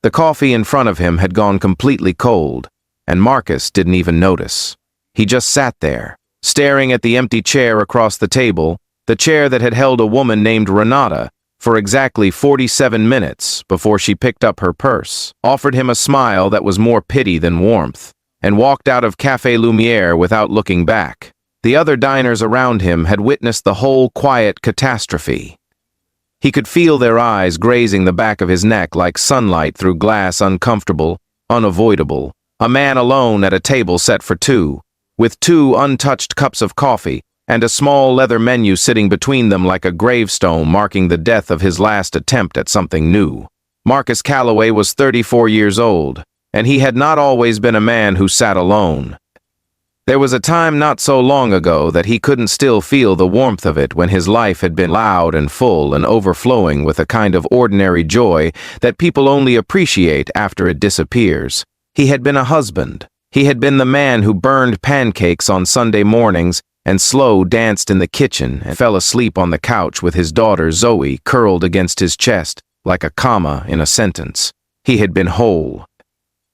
The coffee in front of him had gone completely cold, and Marcus didn't even notice. He just sat there, staring at the empty chair across the table, the chair that had held a woman named Renata, for exactly 47 minutes before she picked up her purse, offered him a smile that was more pity than warmth, and walked out of Café Lumière without looking back. The other diners around him had witnessed the whole quiet catastrophe. He could feel their eyes grazing the back of his neck like sunlight through glass, uncomfortable, unavoidable. A man alone at a table set for two, with two untouched cups of coffee, and a small leather menu sitting between them like a gravestone marking the death of his last attempt at something new. Marcus Calloway was 34 years old, and he had not always been a man who sat alone. There was a time not so long ago that he couldn't still feel the warmth of it when his life had been loud and full and overflowing with a kind of ordinary joy that people only appreciate after it disappears. He had been a husband. He had been the man who burned pancakes on Sunday mornings and slow danced in the kitchen and fell asleep on the couch with his daughter Zoe curled against his chest like a comma in a sentence. He had been whole.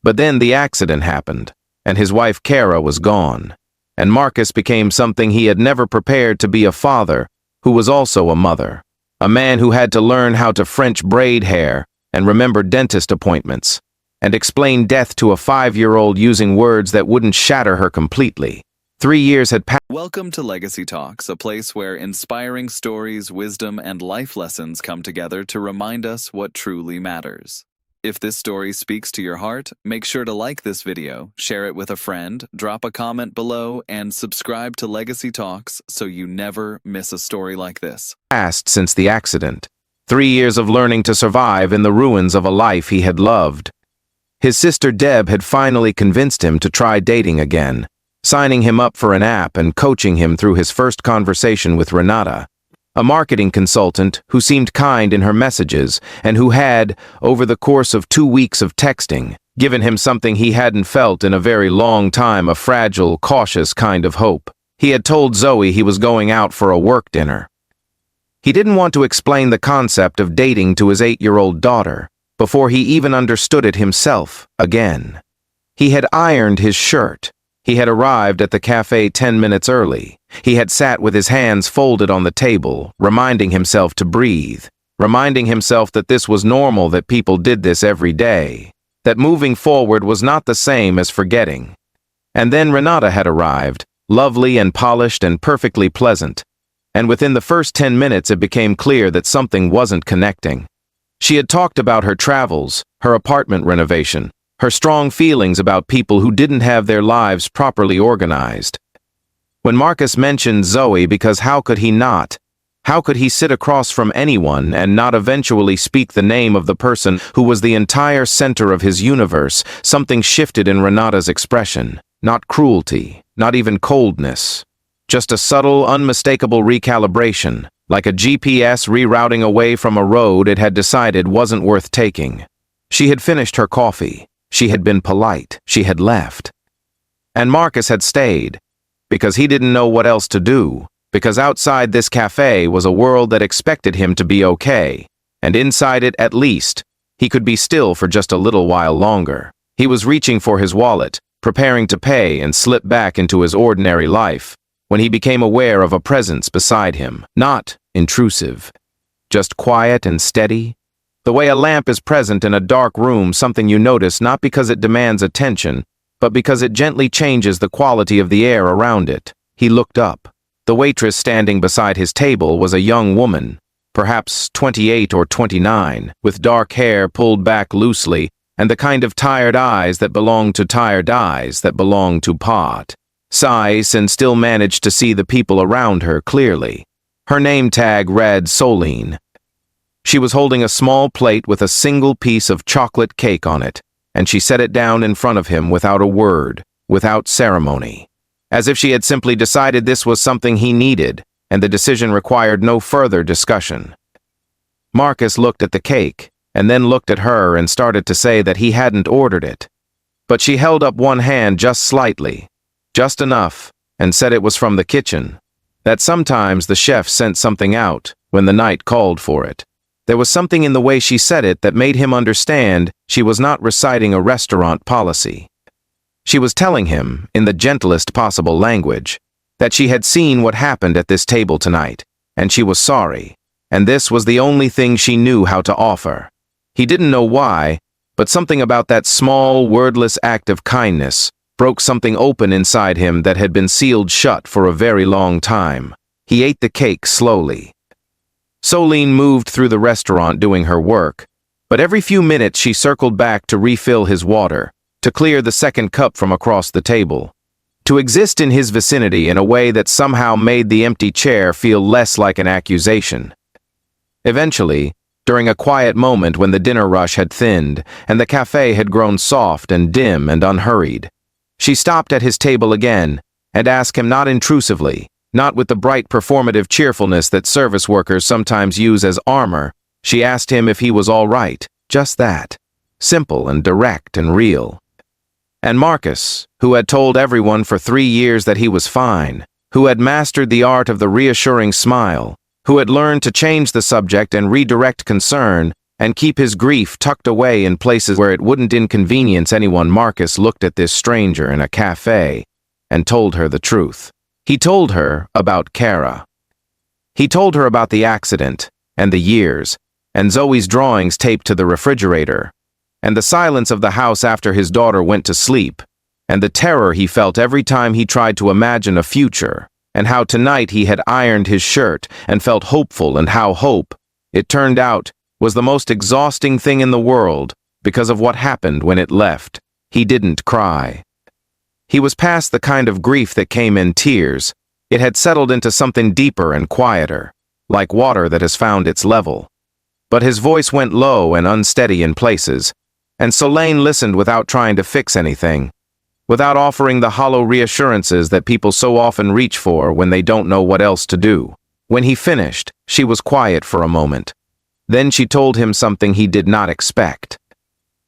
But then the accident happened, and his wife Kara was gone, and Marcus became something he had never prepared to be: a father who was also a mother, a man who had to learn how to French braid hair and remember dentist appointments, and explain death to a 5-year-old using words that wouldn't shatter her completely. 3 years had passed. Welcome to Legacy Talks, a place where inspiring stories, wisdom, and life lessons come together to remind us what truly matters. If this story speaks to your heart, make sure to like this video, share it with a friend, drop a comment below, and subscribe to Legacy Talks so you never miss a story like this. Passed since the accident. 3 years of learning to survive in the ruins of a life he had loved. His sister Deb had finally convinced him to try dating again, signing him up for an app and coaching him through his first conversation with Renata, a marketing consultant who seemed kind in her messages and who had, over the course of 2 weeks of texting, given him something he hadn't felt in a very long time: a fragile, cautious kind of hope. He had told Zoe he was going out for a work dinner. He didn't want to explain the concept of dating to his 8-year-old daughter before he even understood it himself again. He had ironed his shirt. He had arrived at the cafe 10 minutes early. He had sat with his hands folded on the table, reminding himself to breathe, reminding himself that this was normal, that people did this every day, that moving forward was not the same as forgetting. And then Renata had arrived, lovely and polished and perfectly pleasant, and within the first 10 minutes it became clear that something wasn't connecting. She had talked about her travels, her apartment renovation, her strong feelings about people who didn't have their lives properly organized. When Marcus mentioned Zoe, because how could he not? How could he sit across from anyone and not eventually speak the name of the person who was the entire center of his universe? Something shifted in Renata's expression. Not cruelty, not even coldness. Just a subtle, unmistakable recalibration, like a GPS rerouting away from a road it had decided wasn't worth taking. She had finished her coffee. She had been polite. She had left. And Marcus had stayed, because he didn't know what else to do, because outside this cafe was a world that expected him to be okay, and inside it, at least, he could be still for just a little while longer. He was reaching for his wallet, preparing to pay and slip back into his ordinary life, when he became aware of a presence beside him. Not intrusive, just quiet and steady. The way a lamp is present in a dark room, something you notice not because it demands attention, but because it gently changes the quality of the air around it. He looked up. The waitress standing beside his table was a young woman, perhaps 28 or 29, with dark hair pulled back loosely, and the kind of tired eyes that belong to Pot. Sighs and still managed to see the people around her clearly. Her name tag read Solène. She was holding a small plate with a single piece of chocolate cake on it, and she set it down in front of him without a word, without ceremony, as if she had simply decided this was something he needed, and the decision required no further discussion. Marcus looked at the cake, and then looked at her and started to say that he hadn't ordered it. But she held up one hand just slightly, just enough, and said it was from the kitchen, that sometimes the chef sent something out when the night called for it. There was something in the way she said it that made him understand she was not reciting a restaurant policy. She was telling him, in the gentlest possible language, that she had seen what happened at this table tonight, and she was sorry, and this was the only thing she knew how to offer. He didn't know why, but something about that small, wordless act of kindness broke something open inside him that had been sealed shut for a very long time. He ate the cake slowly. Solène moved through the restaurant doing her work, but every few minutes she circled back to refill his water, to clear the second cup from across the table, to exist in his vicinity in a way that somehow made the empty chair feel less like an accusation. Eventually, during a quiet moment when the dinner rush had thinned and the café had grown soft and dim and unhurried, she stopped at his table again and asked him not intrusively, not with the bright performative cheerfulness that service workers sometimes use as armor. She asked him if he was all right, just that, simple and direct and real. And Marcus, who had told everyone for 3 years that he was fine, who had mastered the art of the reassuring smile, who had learned to change the subject and redirect concern and keep his grief tucked away in places where it wouldn't inconvenience anyone, Marcus looked at this stranger in a cafe and told her the truth. He told her about Kara. He told her about the accident, and the years, and Zoe's drawings taped to the refrigerator, and the silence of the house after his daughter went to sleep, and the terror he felt every time he tried to imagine a future, and how tonight he had ironed his shirt and felt hopeful, and how hope, it turned out, was the most exhausting thing in the world because of what happened when it left. He didn't cry. He was past the kind of grief that came in tears. It had settled into something deeper and quieter, like water that has found its level. But his voice went low and unsteady in places, and Solène listened without trying to fix anything, without offering the hollow reassurances that people so often reach for when they don't know what else to do. When he finished, she was quiet for a moment. Then she told him something he did not expect.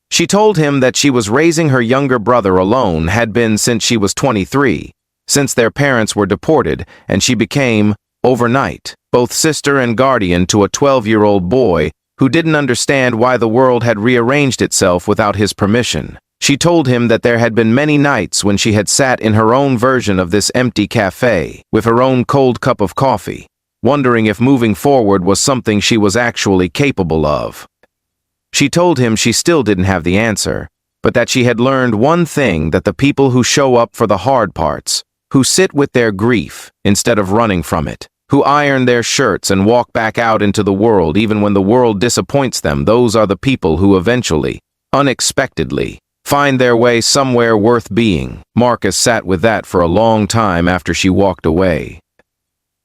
She told him that she was raising her younger brother alone, had been since she was 23, since their parents were deported, and she became, overnight, both sister and guardian to a 12-year-old boy who didn't understand why the world had rearranged itself without his permission. She told him that there had been many nights when she had sat in her own version of this empty cafe, with her own cold cup of coffee, wondering if moving forward was something she was actually capable of. She told him she still didn't have the answer, but that she had learned one thing, that the people who show up for the hard parts, who sit with their grief instead of running from it, who iron their shirts and walk back out into the world even when the world disappoints them, those are the people who eventually, unexpectedly, find their way somewhere worth being. Marcus sat with that for a long time after she walked away.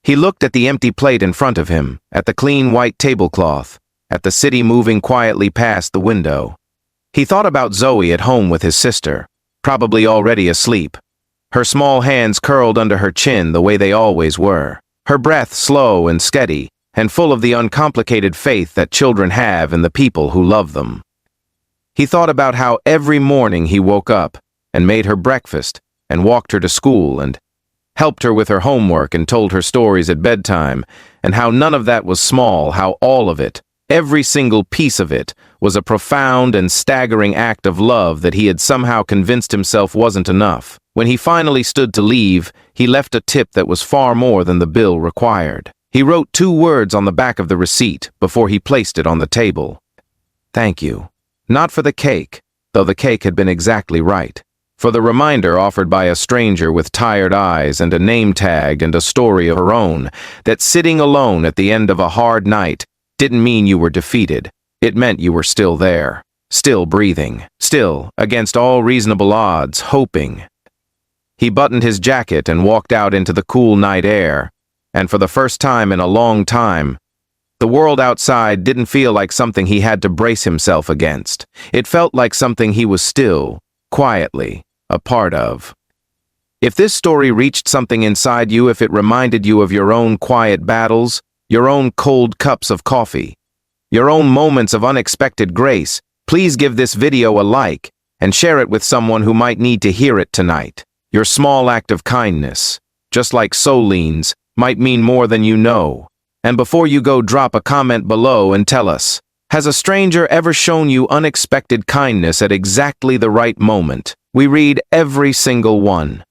He looked at the empty plate in front of him, at the clean white tablecloth, at the city moving quietly past the window. He thought about Zoe at home with his sister, probably already asleep, her small hands curled under her chin the way they always were, her breath slow and steady, and full of the uncomplicated faith that children have in the people who love them. He thought about how every morning he woke up and made her breakfast and walked her to school and helped her with her homework and told her stories at bedtime, and how none of that was small, how all of it, every single piece of it, was a profound and staggering act of love that he had somehow convinced himself wasn't enough. When he finally stood to leave, he left a tip that was far more than the bill required. He wrote 2 words on the back of the receipt before he placed it on the table. Thank you. Not for the cake, though the cake had been exactly right. For the reminder offered by a stranger with tired eyes and a name tag and a story of her own, that sitting alone at the end of a hard night didn't mean you were defeated. It meant you were still there, still breathing, still, against all reasonable odds, hoping. He buttoned his jacket and walked out into the cool night air, and for the first time in a long time, the world outside didn't feel like something he had to brace himself against. It felt like something he was still, quietly, a part of. If this story reached something inside you, if it reminded you of your own quiet battles, your own cold cups of coffee, your own moments of unexpected grace, please give this video a like and share it with someone who might need to hear it tonight. Your small act of kindness, just like Solène's, might mean more than you know, And before you go, drop a comment below and tell us, has a stranger ever shown you unexpected kindness at exactly the right moment? We read every single one.